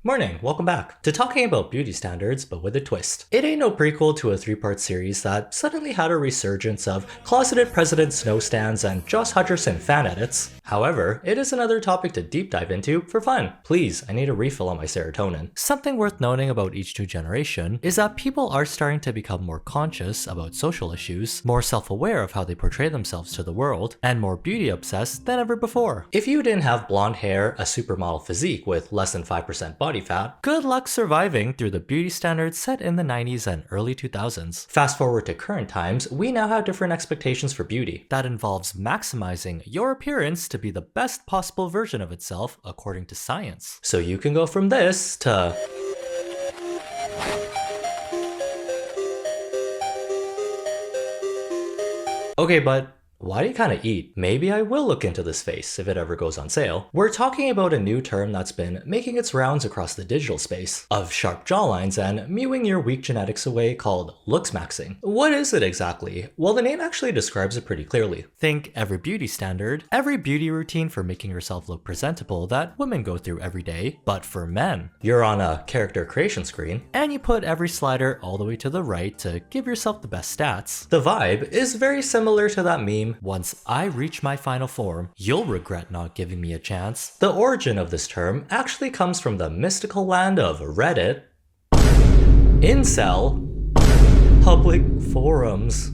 Morning, welcome back to talking about beauty standards, but with a twist. It ain't no prequel to a three-part series that suddenly had a resurgence of closeted President Snow stands and Josh Hutcherson fan edits. However, it is another topic to deep dive into for fun. Please, I need a refill on my serotonin. Something worth noting about each new generation is that people are starting to become more conscious about social issues, more self-aware of how they portray themselves to the world, and more beauty obsessed than ever before. If you didn't have blonde hair, a supermodel physique with less than 5% body fat, good luck surviving through the beauty standards set in the 90s and early 2000s. Fast forward to current times, we now have different expectations for beauty. That involves maximizing your appearance to be the best possible version of itself according to science. So you can go from this to... Okay, but why do you kind of eat? Maybe I will look into this face if it ever goes on sale. We're talking about a new term that's been making its rounds across the digital space of sharp jawlines and mewing your weak genetics away called Looksmaxxing. What is it exactly? Well, the name actually describes it pretty clearly. Think every beauty standard, every beauty routine for making yourself look presentable that women go through every day, but for men. You're on a character creation screen, and you put every slider all the way to the right to give yourself the best stats. The vibe is very similar to that meme, "Once I reach my final form, you'll regret not giving me a chance." The origin of this term actually comes from the mystical land of Reddit, incel, public forums,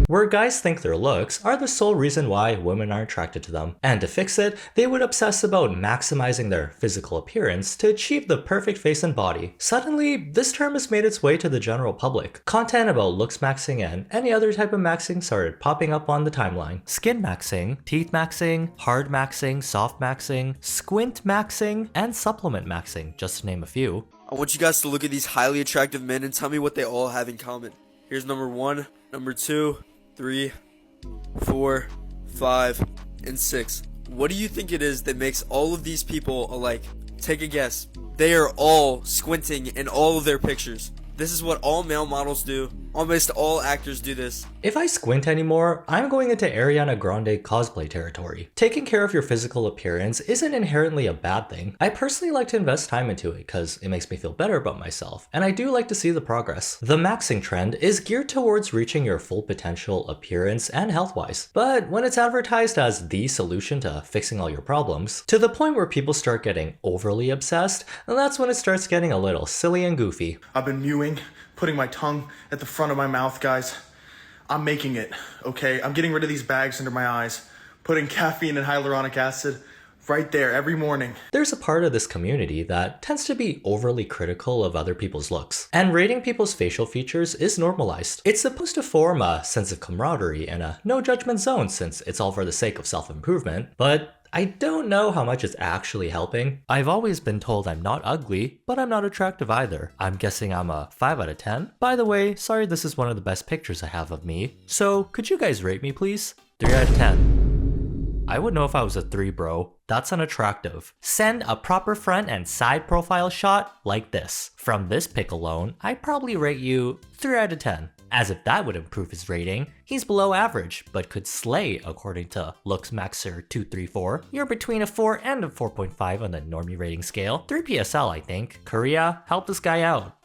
where guys think their looks are the sole reason why women are attracted to them. And to fix it, they would obsess about maximizing their physical appearance to achieve the perfect face and body. Suddenly, this term has made its way to the general public. Content about looksmaxxing and any other type of maxing started popping up on the timeline. Skin maxing, teeth maxing, hard maxing, soft maxing, squint maxing, and supplement maxing, just to name a few. I want you guys to look at these highly attractive men and tell me what they all have in common. Here's number 1, number 2, 3, 4, 5, and 6. What do you think it is that makes all of these people alike? Take a guess. They are all squinting in all of their pictures. This is what all male models do. Almost all actors do this. If I squint anymore, I'm going into Ariana Grande cosplay territory. Taking care of your physical appearance isn't inherently a bad thing. I personally like to invest time into it because it makes me feel better about myself, and I do like to see the progress. The maxing trend is geared towards reaching your full potential appearance and health-wise, but when it's advertised as the solution to fixing all your problems, to the point where people start getting overly obsessed, that's when it starts getting a little silly and goofy. I've been mewing, putting my tongue at the front of my mouth, guys. I'm making it, okay? I'm getting rid of these bags under my eyes, putting caffeine and hyaluronic acid right there every morning. There's a part of this community that tends to be overly critical of other people's looks, and rating people's facial features is normalized. It's supposed to form a sense of camaraderie and a no judgment zone since it's all for the sake of self-improvement, but I don't know how much it's actually helping. I've always been told I'm not ugly, but I'm not attractive either. I'm guessing I'm a 5 out of 10. By the way, sorry this is one of the best pictures I have of me. So could you guys rate me please? 3 out of 10. I would know if I was a 3, bro. That's unattractive. Send a proper front and side profile shot like this. From this pic alone, I'd probably rate you 3 out of 10. As if that would improve his rating. He's below average, but could slay according to Looksmaxxing234. You're between a 4 and a 4.5 on the normie rating scale. 3 PSL, I think. Korea, help this guy out.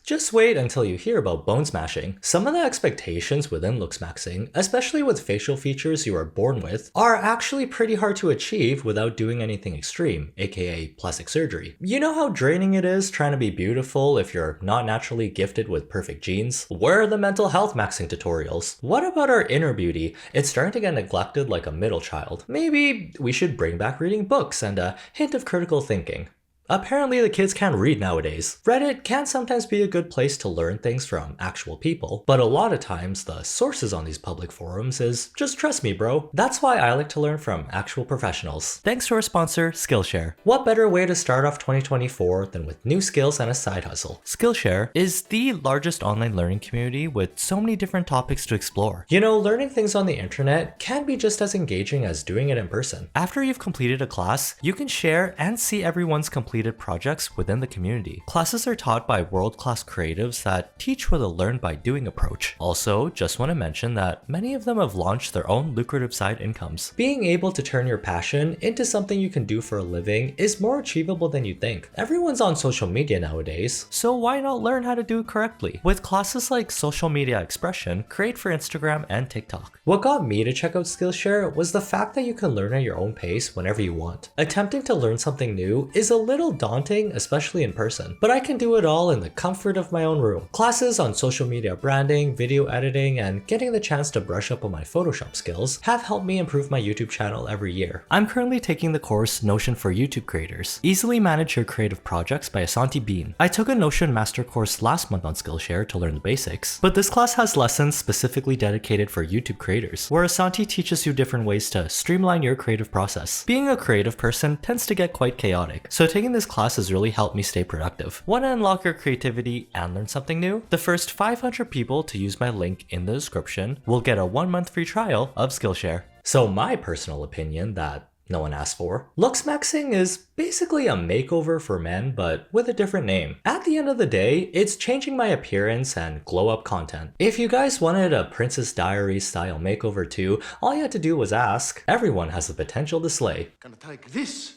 Just wait until you hear about bone smashing. Some of the expectations within Looksmaxxing, especially with facial features you are born with, are actually pretty hard to achieve without doing anything extreme, aka plastic surgery. You know how draining it is trying to be beautiful if you're not naturally gifted with perfect genes? Where are the mental health maxing tutorials? What about our inner beauty? It's starting to get neglected like a middle child. Maybe we should bring back reading books and a hint of critical thinking. Apparently the kids can't read nowadays. Reddit can sometimes be a good place to learn things from actual people, but a lot of times the sources on these public forums is just trust me bro. That's why I like to learn from actual professionals. Thanks to our sponsor, Skillshare. What better way to start off 2024 than with new skills and a side hustle? Skillshare is the largest online learning community with so many different topics to explore. You know, learning things on the internet can be just as engaging as doing it in person. After you've completed a class, you can share and see everyone's completed completed projects within the community. Classes are taught by world-class creatives that teach with a learn-by-doing approach. Also, just want to mention that many of them have launched their own lucrative side incomes. Being able to turn your passion into something you can do for a living is more achievable than you think. Everyone's on social media nowadays, so why not learn how to do it correctly? With classes like Social Media Expression, Create for Instagram and TikTok. What got me to check out Skillshare was the fact that you can learn at your own pace whenever you want. Attempting to learn something new is a little daunting, especially in person, but I can do it all in the comfort of my own room. Classes on social media branding, video editing, and getting the chance to brush up on my Photoshop skills have helped me improve my YouTube channel every year. I'm currently taking the course Notion for YouTube Creators. Easily manage your creative projects by Asante Bean. I took a Notion master course last month on Skillshare to learn the basics, but this class has lessons specifically dedicated for YouTube creators, where Asante teaches you different ways to streamline your creative process. Being a creative person tends to get quite chaotic, so taking this class has really helped me stay productive. Want to unlock your creativity and learn something new? The first 500 people to use my link in the description will get a 1-month free trial of Skillshare. So my personal opinion that no one asked for. Looksmaxxing is basically a makeover for men, but with a different name. At the end of the day, it's changing my appearance and glow up content. If you guys wanted a Princess Diaries style makeover too, all you had to do was ask. Everyone has the potential to slay. Gonna take this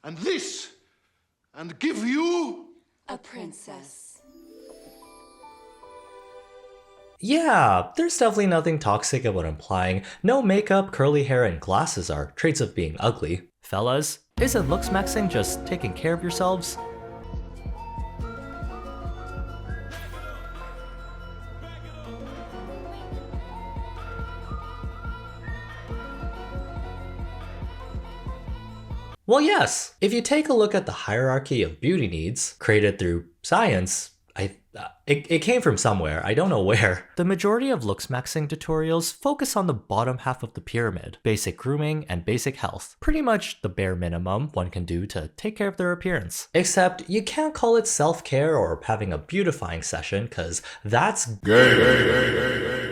and give you a princess. Yeah, there's definitely nothing toxic about implying no makeup, curly hair, and glasses are traits of being ugly. Fellas, isn't Looksmaxxing just taking care of yourselves? Well, yes. If you take a look at the hierarchy of beauty needs created through science, it came from somewhere, I don't know where. The majority of Looksmaxxing tutorials focus on the bottom half of the pyramid, basic grooming and basic health. Pretty much the bare minimum one can do to take care of their appearance. Except you can't call it self-care or having a beautifying session, cause that's gay.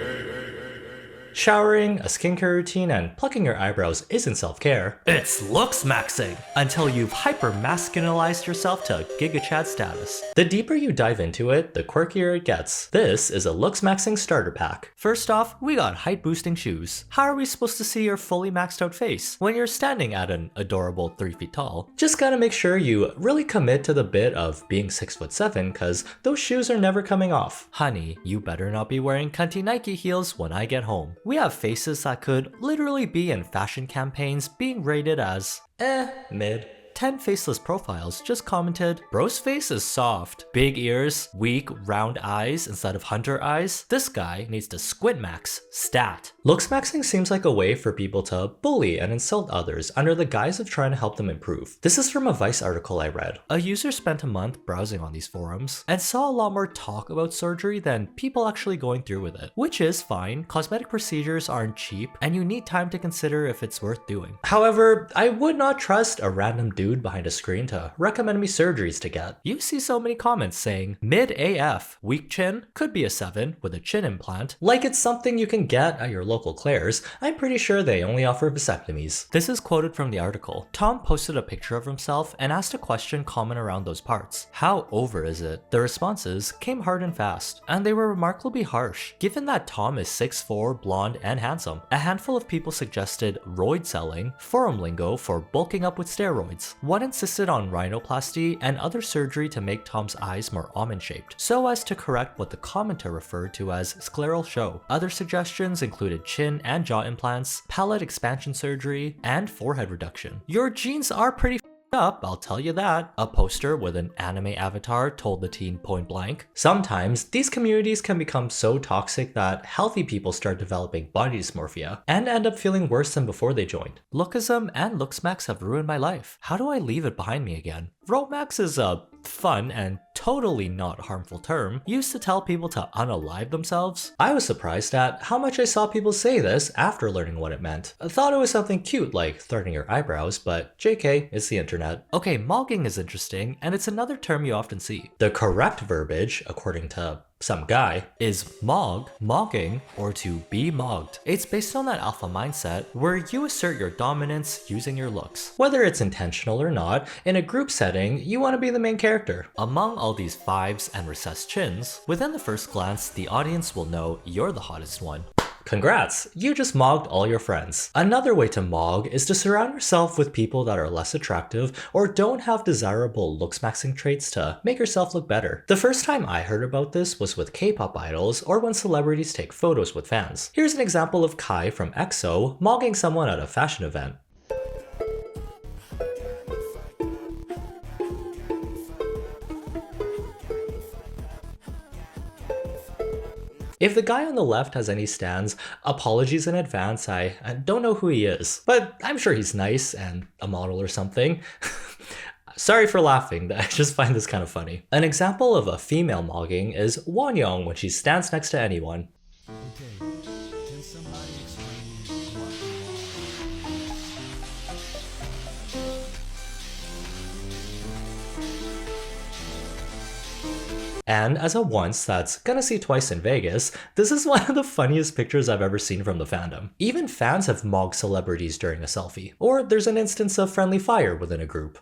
Showering, a skincare routine, and plucking your eyebrows isn't self-care. It's Looksmaxxing! Until you've hyper-masculinized yourself to Giga Chad status. The deeper you dive into it, the quirkier it gets. This is a Looksmaxxing starter pack. First off, we got height-boosting shoes. How are we supposed to see your fully maxed out face when you're standing at an adorable 3 feet tall? Just gotta make sure you really commit to the bit of being 6'7", cause those shoes are never coming off. Honey, you better not be wearing cunty Nike heels when I get home. We have faces that could literally be in fashion campaigns being rated as mid. 10 faceless profiles just commented, bro's face is soft, big ears, weak, round eyes instead of hunter eyes. This guy needs to squint max, stat. Looksmaxxing seems like a way for people to bully and insult others under the guise of trying to help them improve. This is from a Vice article I read. A user spent a month browsing on these forums and saw a lot more talk about surgery than people actually going through with it. Which is fine, cosmetic procedures aren't cheap and you need time to consider if it's worth doing. However, I would not trust a random dude behind a screen to recommend me surgeries to get. You see so many comments saying, mid AF, weak chin, could be a 7 with a chin implant. Like it's something you can get at your local Claire's. I'm pretty sure they only offer vasectomies. This is quoted from the article. Tom posted a picture of himself and asked a question common around those parts. How over is it? The responses came hard and fast, and they were remarkably harsh. Given that Tom is 6'4", blonde, and handsome, a handful of people suggested roid selling, forum lingo for bulking up with steroids. One insisted on rhinoplasty and other surgery to make Tom's eyes more almond-shaped, so as to correct what the commenter referred to as scleral show. Other suggestions included chin and jaw implants, palate expansion surgery, and forehead reduction. Your genes are pretty up, I'll tell you that. A poster with an anime avatar told the teen point blank. Sometimes, these communities can become so toxic that healthy people start developing body dysmorphia and end up feeling worse than before they joined. Lookism and Looksmax have ruined my life. How do I leave it behind me again? Romax is a fun and totally not harmful term used to tell people to unalive themselves. I was surprised at how much I saw people say this after learning what it meant. I thought it was something cute like threading your eyebrows, but JK, it's the internet. Okay, mogging is interesting, and it's another term you often see. The correct verbiage, according to some guy. Is mog, mogging, or to be mogged? It's based on that alpha mindset where you assert your dominance using your looks. Whether it's intentional or not, in a group setting, you want to be the main character. Among all these fives and recessed chins, within the first glance, the audience will know you're the hottest one. Congrats, you just mogged all your friends. Another way to mog is to surround yourself with people that are less attractive or don't have desirable looksmaxxing traits to make yourself look better. The first time I heard about this was with K-pop idols or when celebrities take photos with fans. Here's an example of Kai from EXO mogging someone at a fashion event. If the guy on the left has any stands, apologies in advance, I don't know who he is, but I'm sure he's nice and a model or something. Sorry for laughing, I just find this kind of funny. An example of a female mogging is Wonyoung when she stands next to anyone. And as a once that's gonna see twice in Vegas, this is one of the funniest pictures I've ever seen from the fandom. Even fans have mogged celebrities during a selfie. Or there's an instance of friendly fire within a group.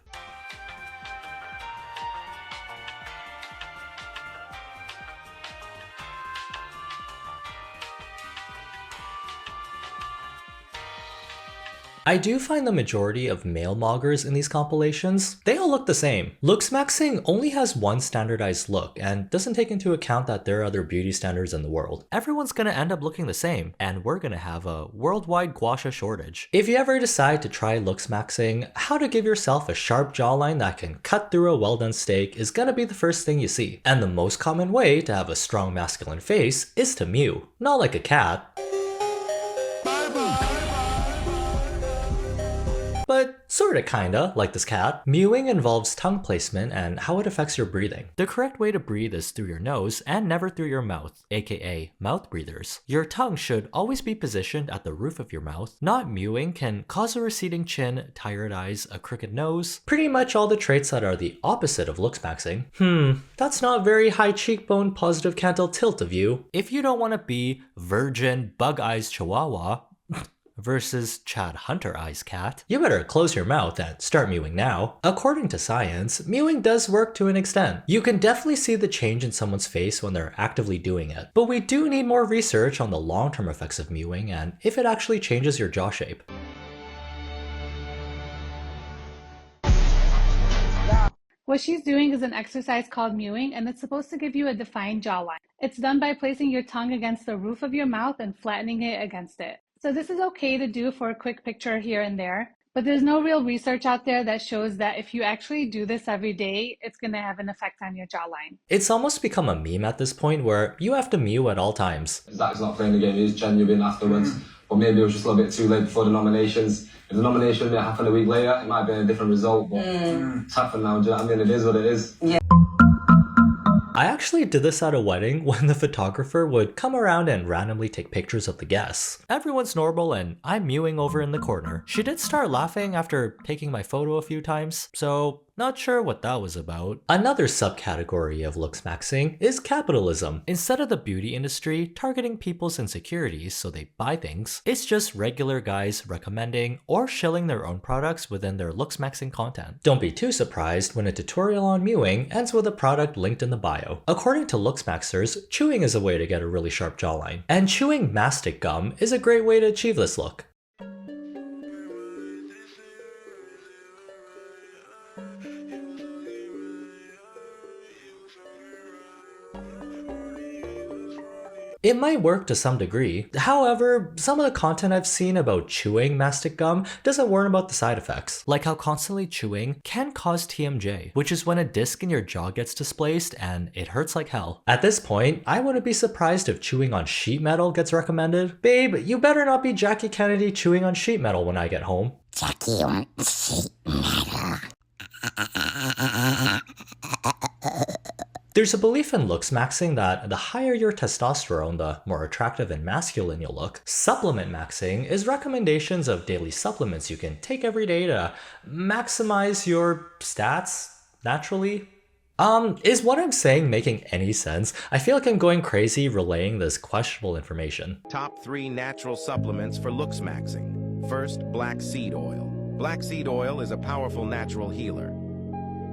I do find the majority of male moggers in these compilations, they all look the same. Looksmaxxing only has one standardized look and doesn't take into account that there are other beauty standards in the world. Everyone's gonna end up looking the same, and we're gonna have a worldwide gua sha shortage. If you ever decide to try Looksmaxxing, how to give yourself a sharp jawline that can cut through a well-done steak is gonna be the first thing you see. And the most common way to have a strong masculine face is to mew, not like a cat, but sorta kinda like this cat. Mewing involves tongue placement and how it affects your breathing. The correct way to breathe is through your nose and never through your mouth, aka mouth breathers. Your tongue should always be positioned at the roof of your mouth. Not mewing can cause a receding chin, tired eyes, a crooked nose. Pretty much all the traits that are the opposite of looksmaxxing. That's not very high cheekbone, positive cantle tilt of you. If you don't want to be virgin, bug eyes chihuahua, versus Chad Hunter Eyes cat, you better close your mouth and start mewing now. According to science, mewing does work to an extent. You can definitely see the change in someone's face when they're actively doing it, but we do need more research on the long-term effects of mewing and if it actually changes your jaw shape. What she's doing is an exercise called mewing, and it's supposed to give you a defined jawline. It's done by placing your tongue against the roof of your mouth and flattening it against it. So this is okay to do for a quick picture here and there, but there's no real research out there that shows that if you actually do this every day, it's going to have an effect on your jawline. It's almost become a meme at this point where you have to mew at all times. Zach's not playing the game, he's genuine afterwards. But maybe it was just a little bit too late before the nominations. If the nomination happened a week later, it might have been a different result, but it's happened now, do you know what I mean? It is what it is. Yeah. I actually did this at a wedding when the photographer would come around and randomly take pictures of the guests. Everyone's normal and I'm mewing over in the corner. She did start laughing after taking my photo a few times, so not sure what that was about. Another subcategory of looksmaxxing is capitalism. Instead of the beauty industry targeting people's insecurities so they buy things, it's just regular guys recommending or shilling their own products within their looksmaxxing content. Don't be too surprised when a tutorial on mewing ends with a product linked in the bio. According to Looksmaxxers, chewing is a way to get a really sharp jawline, and chewing mastic gum is a great way to achieve this look. It might work to some degree. However, some of the content I've seen about chewing mastic gum doesn't warn about the side effects. Like how constantly chewing can cause TMJ, which is when a disc in your jaw gets displaced and it hurts like hell. At this point, I wouldn't be surprised if chewing on sheet metal gets recommended. Babe, you better not be Jackie Kennedy chewing on sheet metal when I get home. Jackie on sheet metal. There's a belief in looksmaxxing that the higher your testosterone, the more attractive and masculine you'll look. Supplement maxing is recommendations of daily supplements you can take every day to maximize your stats naturally. Is what I'm saying making any sense? I feel like I'm going crazy relaying this questionable information. Top 3 natural supplements for Looksmaxxing. First, black seed oil. Black seed oil is a powerful natural healer.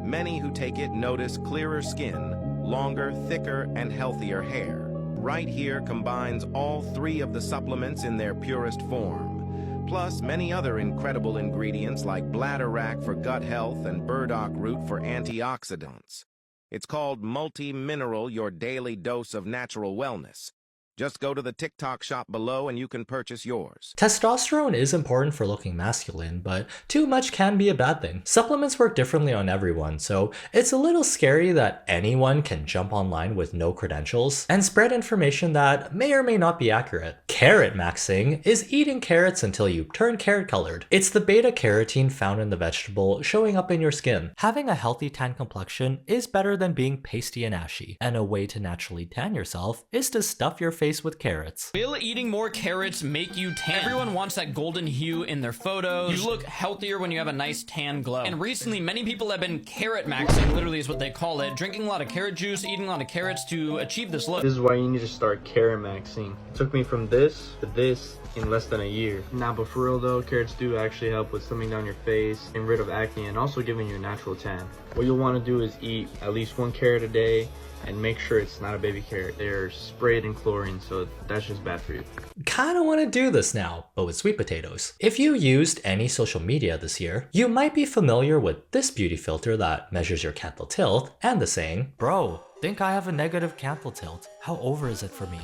Many who take it notice clearer skin, longer, thicker, and healthier hair. Right Here combines all 3 of the supplements in their purest form, plus many other incredible ingredients like bladderwrack for gut health and burdock root for antioxidants. It's called Multi-Mineral, your daily dose of natural wellness. Just go to the TikTok shop below and you can purchase yours. Testosterone is important for looking masculine, but too much can be a bad thing. Supplements work differently on everyone, so it's a little scary that anyone can jump online with no credentials and spread information that may or may not be accurate. Carrot maxing is eating carrots until you turn carrot colored. It's the beta carotene found in the vegetable showing up in your skin. Having a healthy tan complexion is better than being pasty and ashy, and a way to naturally tan yourself is to stuff your face with carrots. Will eating more carrots make you tan? Everyone wants that golden hue in their photos. You look healthier when you have a nice tan glow. And recently, many people have been carrot maxing, literally is what they call it, drinking a lot of carrot juice, eating a lot of carrots to achieve this look. This is why you need to start carrot maxing. It took me from this to this in less than a year. Now, but for real though, carrots do actually help with slimming down your face, getting rid of acne, and also giving you a natural tan. What you'll want to do is eat at least 1 carrot a day, and make sure it's not a baby carrot. They're sprayed in chlorine, so that's just bad for you. Kinda wanna do this now, but with sweet potatoes. If you used any social media this year, you might be familiar with this beauty filter that measures your canthal tilt and the saying, "Bro, think I have a negative canthal tilt. How over is it for me?"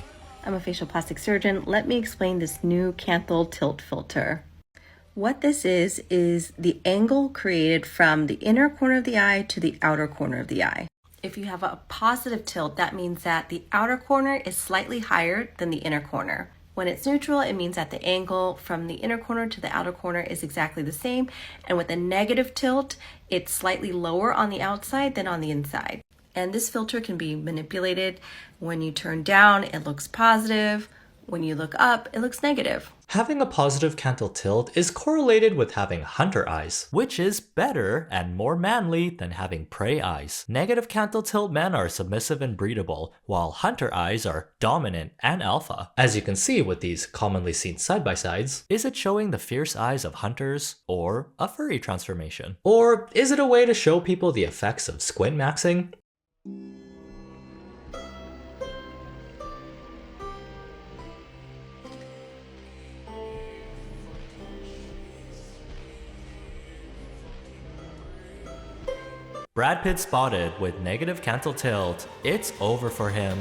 I'm a facial plastic surgeon. Let me explain this new canthal tilt filter. What this is the angle created from the inner corner of the eye to the outer corner of the eye. If you have a positive tilt, that means that the outer corner is slightly higher than the inner corner. When it's neutral, it means that the angle from the inner corner to the outer corner is exactly the same. And with a negative tilt, it's slightly lower on the outside than on the inside. And this filter can be manipulated. When you turn down, it looks positive. When you look up, it looks negative. Having a positive canthal tilt is correlated with having hunter eyes, which is better and more manly than having prey eyes. Negative canthal tilt men are submissive and breedable, while hunter eyes are dominant and alpha. As you can see with these commonly seen side-by-sides, is it showing the fierce eyes of hunters or a furry transformation? Or is it a way to show people the effects of squint maxing? Brad Pitt spotted with negative canthal tilt. It's over for him.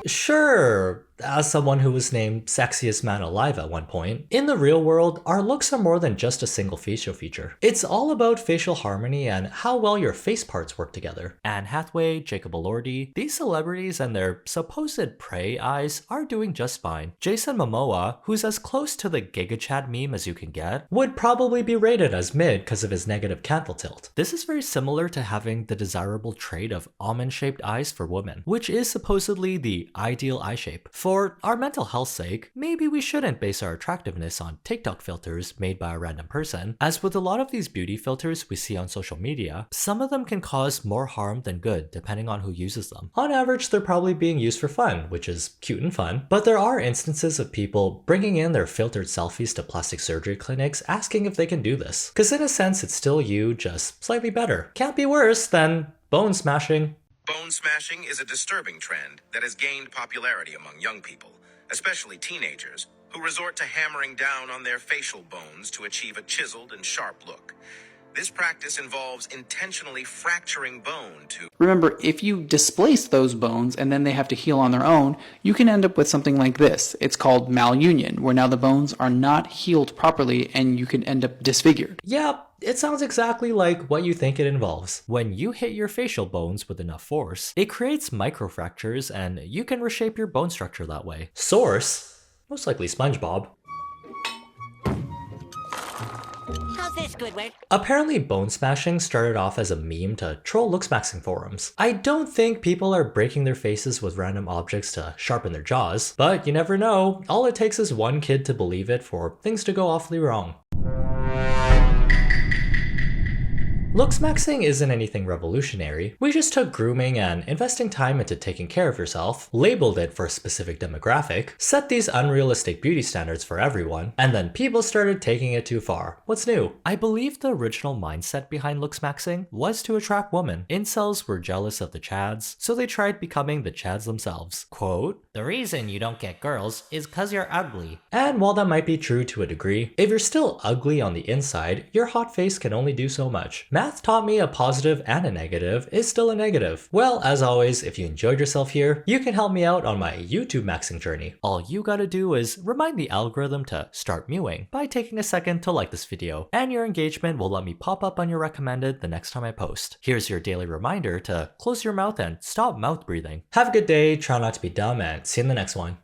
Sure, as someone who was named sexiest man alive at one point, in the real world, our looks are more than just a single facial feature. It's all about facial harmony and how well your face parts work together. Anne Hathaway, Jacob Elordi, these celebrities and their supposed prey eyes are doing just fine. Jason Momoa, who's as close to the GigaChad meme as you can get, would probably be rated as mid because of his negative canthal tilt. This is very similar to having the desirable trait of almond-shaped eyes for women, which is supposedly the ideal eye shape. For our mental health's sake, maybe we shouldn't base our attractiveness on TikTok filters made by a random person. As with a lot of these beauty filters we see on social media, some of them can cause more harm than good depending on who uses them. On average, they're probably being used for fun, which is cute and fun, but there are instances of people bringing in their filtered selfies to plastic surgery clinics asking if they can do this. Because in a sense, it's still you, just slightly better. Can't be worse than bone smashing. Bone smashing is a disturbing trend that has gained popularity among young people, especially teenagers, who resort to hammering down on their facial bones to achieve a chiseled and sharp look. This practice involves intentionally fracturing bone to... Remember, if you displace those bones and then they have to heal on their own, you can end up with something like this. It's called malunion, where now the bones are not healed properly and you can end up disfigured. Yeah, it sounds exactly like what you think it involves. When you hit your facial bones with enough force, it creates microfractures and you can reshape your bone structure that way. Source? Most likely SpongeBob. How's this, Squidward? Apparently bone smashing started off as a meme to troll Looksmaxxing forums. I don't think people are breaking their faces with random objects to sharpen their jaws, but you never know. All it takes is one kid to believe it for things to go awfully wrong. Looksmaxxing isn't anything revolutionary. We just took grooming and investing time into taking care of yourself, labeled it for a specific demographic, set these unrealistic beauty standards for everyone, and then people started taking it too far. What's new? I believe the original mindset behind Looksmaxxing was to attract women. Incels were jealous of the Chads, so they tried becoming the Chads themselves. Quote, "The reason you don't get girls is cause you're ugly." And while that might be true to a degree, if you're still ugly on the inside, your hot face can only do so much. Math taught me a positive and a negative is still a negative. Well, as always, if you enjoyed yourself here, you can help me out on my YouTube maxing journey. All you gotta do is remind the algorithm to start mewing by taking a second to like this video, and your engagement will let me pop up on your recommended the next time I post. Here's your daily reminder to close your mouth and stop mouth breathing. Have a good day, try not to be dumb, and see you in the next one.